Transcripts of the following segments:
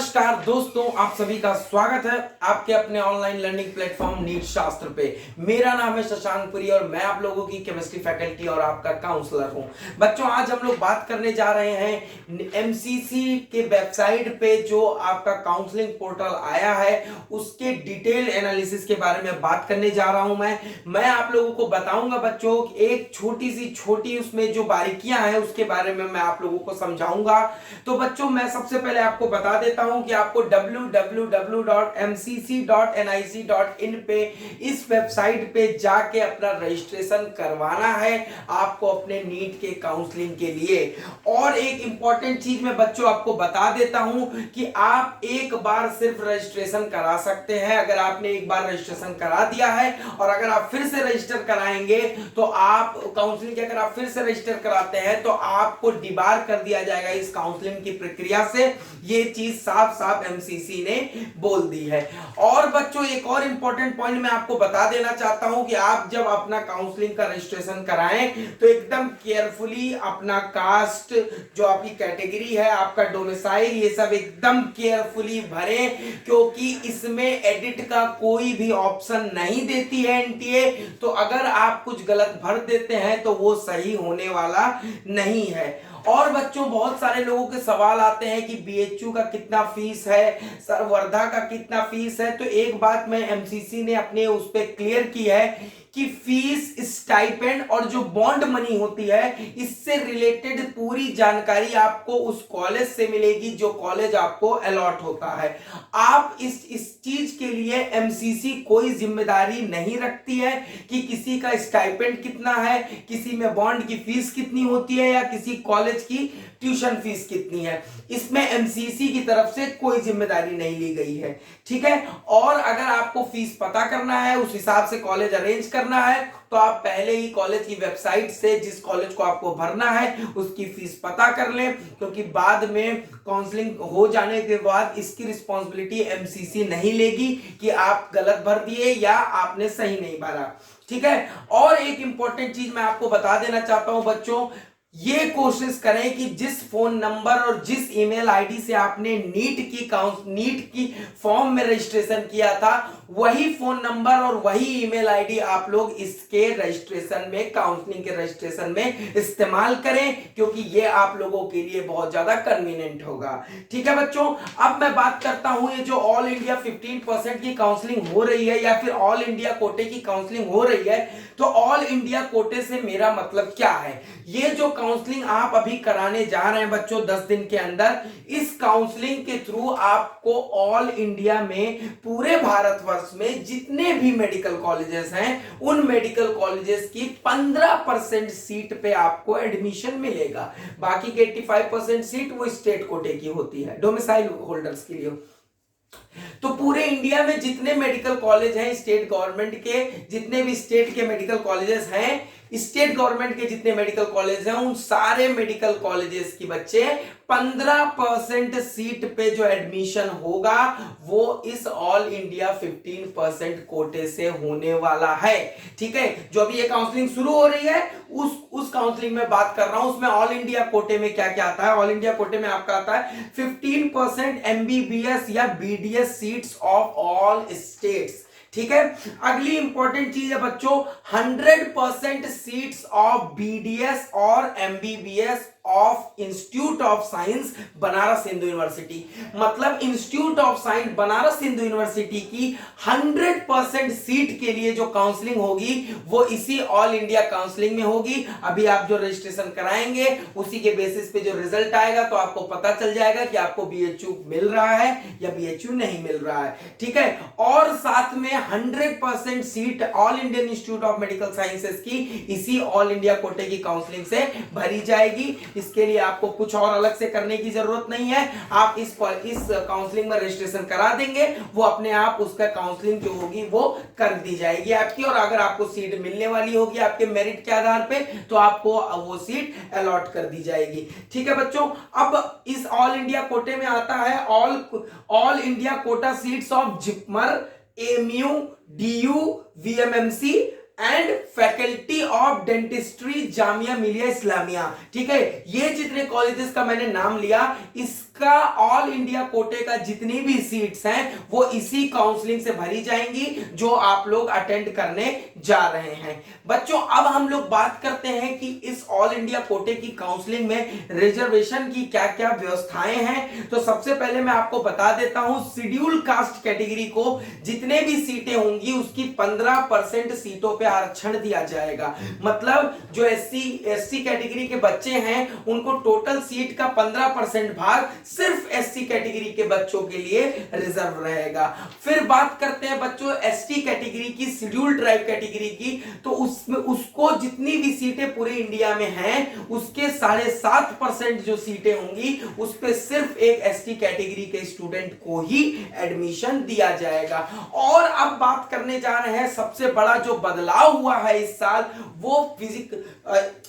नमस्कार दोस्तों, आप सभी का स्वागत है आपके अपने ऑनलाइन लर्निंग प्लेटफॉर्म नीट शास्त्र पे। मेरा नाम है शशांक पुरी और मैं आप लोगों की केमिस्ट्री फैकल्टी और आपका काउंसलर हूं। बच्चों, आज हम लोग बात करने जा रहे हैं एमसीसी के वेबसाइट पे जो आपका काउंसलिंग पोर्टल आया है उसके डिटेल एनालिसिस के बारे में बात करने जा रहा हूं। मैं आप लोगों को बताऊंगा बच्चों, एक छोटी उसमें जो बारीकियां हैं उसके बारे में मैं आप लोगों को समझाऊंगा। तो बच्चों, मैं सबसे पहले आपको बता देता हूं कि आपको www.mcc.nic.in पे इस वेबसाइट पे जाके अपना रजिस्ट्रेशन करवाना है आपको अपने नीट के काउंसलिंग के लिए। और एक इंपॉर्टेंट चीज मैं बच्चों आपको बता देता हूं कि आप एक बार सिर्फ रजिस्ट्रेशन करा सकते हैं। अगर आपने एक बार रजिस्ट्रेशन करा दिया है और अगर आप फिर से रजिस्टर कराएंगे तो आप काउंसलिंग के अगर आप फिर से रजिस्टर कराते हैं तो आपको डिबार कर दिया जाएगा इस काउंसलिंग की प्रक्रिया से। ये चीज साफ साफ एमसीसी ने बोल दी है। और बच्चों, एक और इंपॉर्टेंट पॉइंट मैं आपको बता देना चाहता हूं कि आप जब अपना काउंसलिंग का रजिस्ट्रेशन कराएं तो एकदम केयरफुली अपना कास्ट, जो आपकी कैटेगरी है, आपका डोमिसाइल, ये सब एकदम केयरफुली भरें, क्योंकि इसमें एडिट का कोई भी ऑप्शन नहीं देती है एनटीए। तो अगर आप कुछ गलत भर देते हैं तो वो सही होने वाला नहीं है। और बच्चों, बहुत सारे लोगों के सवाल आते हैं कि बीएचयू का कितना फीस है, सर वर्धा का कितना फीस है। तो एक बात मैं एमसीसी ने अपने उस पे क्लियर की है कि फीस, स्टाइपेंड और जो बॉन्ड मनी होती है, इससे रिलेटेड पूरी जानकारी आपको उस कॉलेज से मिलेगी जो कॉलेज आपको अलॉट होता है। आप इस चीज के लिए एमसीसी कोई जिम्मेदारी नहीं रखती है कि किसी का स्टाइपेंड कितना है, किसी में बॉन्ड की फीस कितनी होती है या किसी कॉलेज की ट्यूशन फीस कितनी है। इसमें एमसीसी की तरफ से कोई जिम्मेदारी नहीं ली गई है, ठीक है। और अगर आपको फीस पता करना है, उस हिसाब से कॉलेज अरेंज करना है, तो आप पहले ही कॉलेज की वेबसाइट से जिस कॉलेज को आपको भरना है उसकी फीस पता कर लें, क्योंकि बाद में काउंसलिंग हो जाने के बाद इसकी रिस्पॉन्सिबिलिटी एमसीसी नहीं लेगी कि आप गलत भर दिए या आपने सही नहीं भरा, ठीक है। और एक इंपॉर्टेंट चीज मैं आपको बता देना चाहता हूं बच्चों, ये कोशिश करें कि जिस फोन नंबर और जिस ईमेल आईडी से आपने नीट की फॉर्म में रजिस्ट्रेशन किया था, वही फोन नंबर और वही ईमेल आईडी आप लोग इसके रजिस्ट्रेशन में, काउंसलिंग के रजिस्ट्रेशन में इस्तेमाल करें, क्योंकि ये आप लोगों के लिए बहुत ज्यादा कन्वीनियंट होगा, ठीक है बच्चों। अब मैं बात करता हूं, ये जो ऑल इंडिया 15% की काउंसलिंग हो रही है या फिर ऑल इंडिया कोटे की काउंसलिंग हो रही है, तो ऑल इंडिया कोटे से मेरा मतलब क्या है। ये जो काउंसलिंग आप अभी कराने जा रहे हैं बच्चों 10 दिन के अंदर, इस काउंसलिंग के थ्रू आपको ऑल इंडिया में, पूरे भारतवर्ष में जितने भी मेडिकल कॉलेजेस हैं, उन मेडिकल कॉलेजेस की 15% सीट पे आपको एडमिशन मिलेगा। बाकी के 85% सीट वो स्टेट कोटे की होती है, डोमिसाइल होल्डर्स के लिए। तो पूरे इंडिया में जितने मेडिकल कॉलेज हैं, स्टेट गवर्नमेंट के जितने भी स्टेट के मेडिकल कॉलेजेस हैं, स्टेट गवर्नमेंट के जितने मेडिकल कॉलेज हैं, उन सारे मेडिकल कॉलेजेस की बच्चे 15% सीट पे जो एडमिशन होगा वो इस ऑल इंडिया 15% कोटे से होने वाला है, ठीक है। जो अभी ये काउंसलिंग शुरू हो रही है उस काउंसलिंग में बात कर रहा हूं। उसमें ऑल इंडिया कोटे में क्या क्या आता है। ऑल इंडिया कोटे में आपका आता है 15% एमबीबीएस या BDS seats of all states, ठीक है। अगली इंपॉर्टेंट चीज है बच्चों, 100% सीट्स ऑफ बीडीएस और MBBS of institute of science Banaras Hindu university. मतलब institute of science Banaras Hindu university की 100% सीट के लिए जो काउंसलिंग होगी वो इसी ऑल इंडिया काउंसलिंग में होगी। अभी आप जो रजिस्ट्रेशन कराएंगे उसी के बेसिस पे जो रिजल्ट आएगा तो आपको पता चल जाएगा कि आपको बीएचयू मिल रहा है या बीएचयू नहीं मिल रहा है, ठीक है। और साथ में 100% seat all Indian institute of medical sciences की इसी ऑल इंडिया कोटे की काउंसलिंग से भरी जाएगी। इसके लिए आपको कुछ और अलग से करने की जरूरत नहीं है। आप इस काउंसलिंग में रजिस्ट्रेशन करा देंगे, वो अपने आप उसका काउंसलिंग जो होगी वो कर दी जाएगी आपकी। और अगर आपको सीट मिलने वाली होगी आपके मेरिट के आधार पे तो आपको वो सीट अलॉट कर दी जाएगी, ठीक है बच्चों। अब इस ऑल इंडिया कोटे में आता है all India quota seats of JIPMER, MU, DU, VMMC and faculty of dentistry Jamia Millia Islamia, ठीक है। ये जितने कॉलेजेस का मैंने नाम लिया, का ऑल इंडिया कोटे का जितनी भी सीट्स हैं वो इसी काउंसलिंग से भरी जाएंगी जो आप लोग अटेंड करने जा रहे हैं। बच्चों अब हम लोग बात करते हैं कि इस ऑल इंडिया कोटे की काउंसलिंग में रिजर्वेशन की क्या क्या व्यवस्थाएं हैं। तो सबसे पहले मैं आपको बता देता हूं, शेड्यूल कास्ट कैटेगरी को जितने भी सीटें होंगी उसकी 15% सीटों पे आरक्षण दिया जाएगा। मतलब जो एससी कैटेगरी के बच्चे हैं उनको टोटल सीट का 15% भाग सिर्फ एससी कैटेगरी के बच्चों के लिए रिजर्व रहेगा। फिर बात करते हैं बच्चों एसटी कैटेगरी की, शेड्यूल ट्राइब कैटेगरी की, तो उसमें उसको जितनी भी सीटें पूरे इंडिया में हैं उसके 7.5% जो सीटें होंगी उस पे सिर्फ एक एसटी कैटेगरी के स्टूडेंट को ही एडमिशन दिया जाएगा। और अब बात करने जा रहे हैं सबसे बड़ा जो बदलाव हुआ है इस साल, वो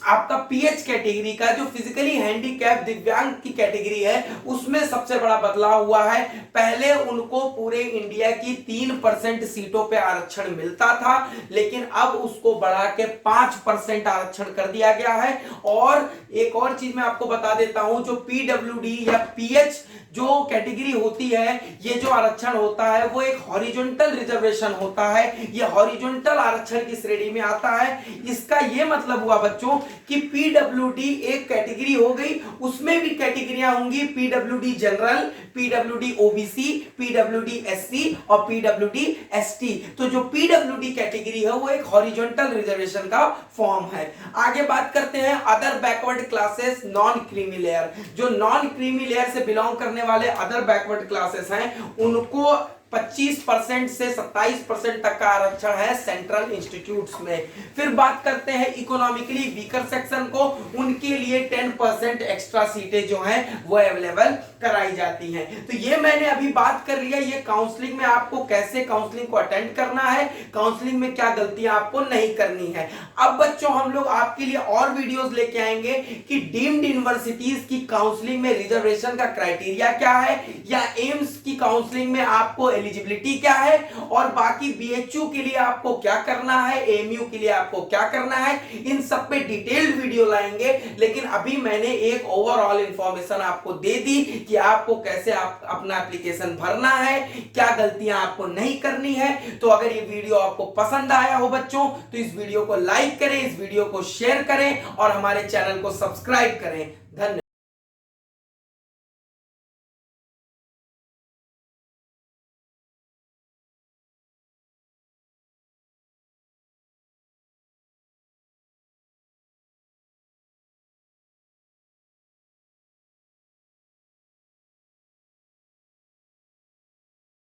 आपका पीएच कैटेगरी का, जो फिजिकली हैंडीकैप दिव्यांग की कैटेगरी है उसमें सबसे बड़ा बदलाव हुआ है। पहले उनको पूरे इंडिया की 3% सीटों पे आरक्षण मिलता था, लेकिन अब उसको बढ़ा के 5% आरक्षण कर दिया गया है। और एक और चीज मैं आपको बता देता हूं, जो पीडब्ल्यूडी या पीएच जो कैटेगरी होती है, ये जो आरक्षण होता है वो एक हॉरिजॉन्टल रिजर्वेशन होता है, ये हॉरिजॉन्टल आरक्षण की श्रेणी में आता है। इसका ये मतलब हुआ बच्चों कि पीडब्ल्यूडी एक कैटेगरी हो गई, उसमें भी कैटेगरियां होंगी, PWD general, PWD OBC, PWD SC और पीडब्ल्यूडी एसटी। तो जो पीडब्ल्यूडी कैटेगरी है वो एक हॉरिजॉन्टल रिजर्वेशन का फॉर्म है। आगे बात करते हैं other backward classes non creamy layer. जो नॉन क्रीमी लेयर से बिलोंग करने वाले अदर बैकवर्ड क्लासेस हैं उनको 25% से 27% तक का आरक्षण है सेंट्रल इंस्टीट्यूट्स में। फिर बात करते हैं इकोनॉमिकली वीकर सेक्शन को, उनके लिए 10% एक्स्ट्रा सीटें जो हैं वो अवेलेबल कराई जाती हैं। तो ये मैंने अभी बात कर लिया ये काउंसलिंग में आपको कैसे काउंसलिंग को अटेंड करना है, काउंसलिंग में क्या गलतियां आपको नहीं करनी है। अब बच्चों हम लोग आपके लिए और वीडियोस लेके आएंगे कि डीम्ड यूनिवर्सिटीज की काउंसलिंग में रिजर्वेशन का क्राइटेरिया क्या है, या एम्स की काउंसलिंग में आपको एलिजिबिलिटी क्या है, और बाकी बीएचयू के लिए आपको क्या करना है, एएमयू के लिए आपको क्या करना है, इन सब पे डिटेल्ड वीडियो लाएंगे। लेकिन अभी मैंने एक ओवरऑल इंफॉर्मेशन आपको दे दी कि आपको कैसे अपना एप्लीकेशन भरना है, क्या गलतियां आपको नहीं करनी है। तो अगर ये वीडियो आपको पसंद आया हो बच्चों तो इस वीडियो को लाइक करें, इस वीडियो को शेयर करें और हमारे चैनल को सब्सक्राइब करें। धन्यवाद।